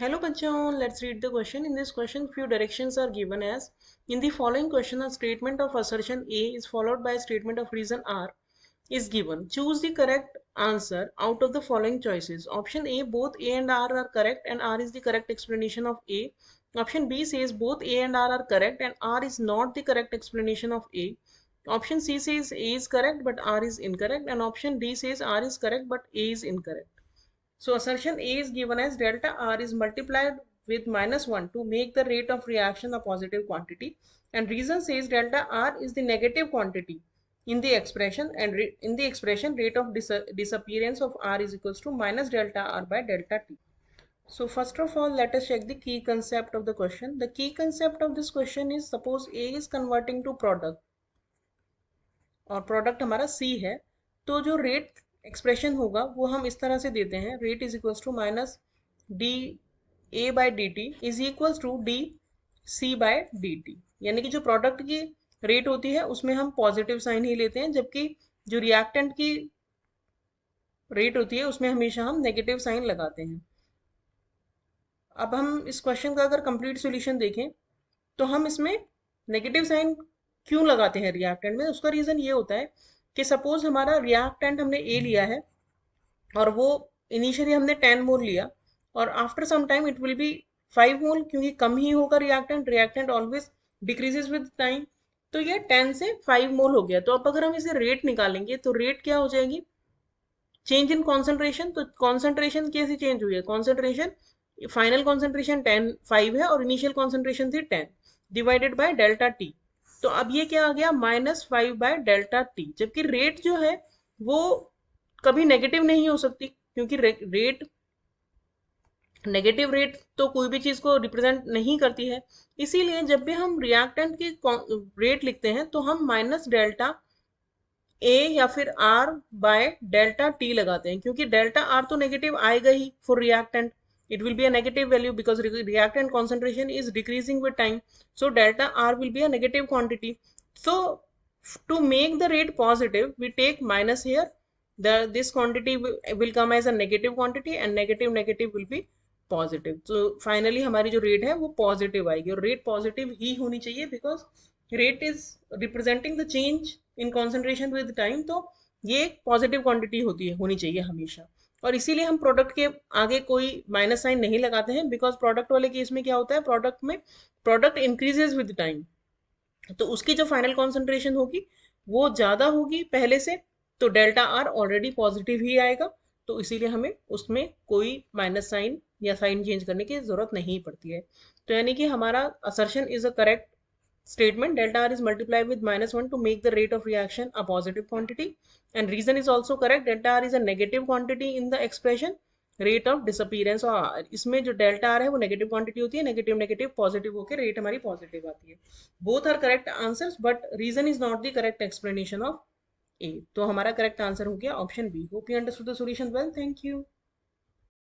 Hello bachon, let's read the question. In this question, few directions are given as in the following question, a statement of assertion A is followed by a statement of reason R is given. Choose the correct answer out of the following choices. Option A, both A and R are correct and R is the correct explanation of A. Option B says both A and R are correct and R is not the correct explanation of A. Option C says A is correct but R is incorrect, and option D says R is correct but A is incorrect. So assertion A is given as delta R is multiplied with -1 to make the rate of reaction a positive quantity, and reason says delta R is the negative quantity in the expression, and in the expression rate of disappearance of R is equals to minus delta R by delta T. So first of all, let us check the key concept of the question. The key concept of this question is, suppose A is converting to product और product हमारा C है, तो जो rate expression होगा वो हम इस तरह से देते हैं, rate is equals to minus D A by D T is equals to D C by D T, यानी कि जो प्रोडक्ट की रेट होती है उसमें हम पॉजिटिव साइन ही लेते हैं, जबकि जो रिएक्टेंट की रेट होती है उसमें हमेशा हम नेगेटिव साइन लगाते हैं। अब हम इस क्वेश्चन का अगर कंप्लीट सॉल्यूशन देखें तो हम इसमें नेगेटिव साइन क्यों लगाते हैं रिएक्टेंट में, उसका रीज़न ये होता है कि सपोज हमारा रिएक्टेंट हमने ए लिया है और वो इनिशियली हमने 10 मोल लिया और after some time it will be 5 mole, क्योंकि कम ही होगा reactant, reactant always decreases with time, तो ये 10 से 5 मोल हो गया। तो अब अगर हम इसे रेट निकालेंगे तो रेट क्या हो जाएगी, चेंज इन कॉन्सेंट्रेशन। तो कॉन्सेंट्रेशन कैसे चेंज हुई है, कॉन्सेंट्रेशन फाइनल कॉन्सेंट्रेशन 5 है और इनिशियल कॉन्सेंट्रेशन थी 10 डिवाइडेड बाय डेल्टा टी। तो अब ये क्या आ गया, -5 बाय डेल्टा टी, जबकि रेट जो है वो कभी नेगेटिव नहीं हो सकती, क्योंकि रेट नेगेटिव रेट तो कोई भी चीज को रिप्रेजेंट नहीं करती है। इसीलिए जब भी हम रिएक्टेंट की रेट लिखते हैं तो हम माइनस डेल्टा ए या फिर आर बाय डेल्टा टी लगाते हैं, क्योंकि डेल्टा आर तो नेगेटिव आएगा ही for reactant, it will be a negative value because reactant concentration is decreasing with time, so delta R will be a negative quantity. So to make the rate positive we take minus here, this quantity will come as a negative quantity and negative will be positive. So finally हमारी जो rate है वो positive आएगी, और rate positive ही होनी चाहिए because rate is representing the change in concentration with time, तो ये पॉजिटिव क्वांटिटी होनी चाहिए हमेशा। और इसीलिए हम प्रोडक्ट के आगे कोई माइनस साइन नहीं लगाते हैं, बिकॉज प्रोडक्ट वाले केस में क्या होता है, प्रोडक्ट में प्रोडक्ट इंक्रीजेज विद टाइम, तो उसकी जो फाइनल कॉन्सेंट्रेशन होगी वो ज़्यादा होगी पहले से, तो डेल्टा आर ऑलरेडी पॉजिटिव ही आएगा, तो इसीलिए हमें उसमें कोई माइनस साइन या साइन चेंज करने की ज़रूरत नहीं पड़ती है। तो यानी कि हमारा assertion is a correct statement, delta R is multiplied with -1 to make the rate of reaction a positive quantity, and reason is also correct, delta R is a negative quantity in the expression rate of disappearance, और इसमें जो delta R है वो negative quantity होती है, negative negative positive होकर rate हमारी positive आती है। Both are correct answers but reason is not the correct explanation of A, तो हमारा करेक्ट आंसर हो गया option B. Hope you understood the solution well, thank you.